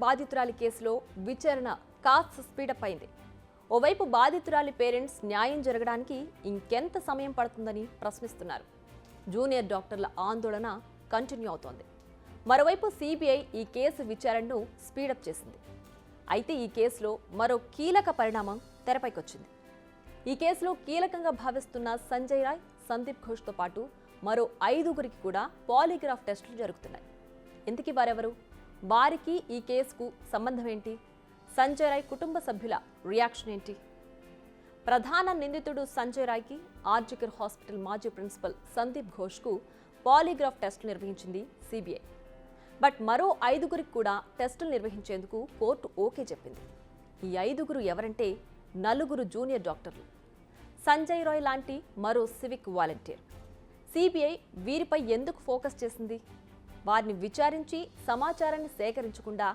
బాధితురాలి కేసులో విచారణ కాస్త స్పీడప్ అయింది. ఓవైపు బాధితురాలి పేరెంట్స్ న్యాయం జరగడానికి ఇంకెంత సమయం పడుతుందని ప్రశ్నిస్తున్నారు. జూనియర్ డాక్టర్ల ఆందోళన కంటిన్యూ అవుతోంది. మరోవైపు సిబిఐ ఈ కేసు విచారణను స్పీడప్ చేసింది. అయితే ఈ కేసులో మరో కీలక పరిణామం తెరపైకొచ్చింది. ఈ కేసులో కీలకంగా భావిస్తున్న సంజయ్ రాయ్, సందీప్ ఘోష్తో పాటు మరో 5గురికి కూడా పాలిగ్రాఫ్ టెస్టులు జరుగుతున్నాయి. ఇంతకీ వారెవరు? వారికి ఈ కేసుకు సంబంధం ఏంటి? సంజయ్ రాయ్ కుటుంబ సభ్యుల రియాక్షన్ ఏంటి? ప్రధాన నిందితుడు సంజయ్ రాయ్కి ఆర్జికర్ హాస్పిటల్ మాజీ ప్రిన్సిపల్ సందీప్ ఘోష్కు పాలిగ్రాఫ్ టెస్టులు నిర్వహించింది సిబిఐ. బట్ మరో 5గురికి కూడా టెస్టులు నిర్వహించేందుకు కోర్టు ఓకే చెప్పింది. ఈ 5గురు ఎవరంటే 4 జూనియర్ డాక్టర్లు, సంజయ్ రాయ్ లాంటి మరో సివిక్ వాలంటీర్. సిబిఐ వీరిపై ఎందుకు ఫోకస్ చేసింది? వారిని విచారించి సమాచారాన్ని సేకరించకుండా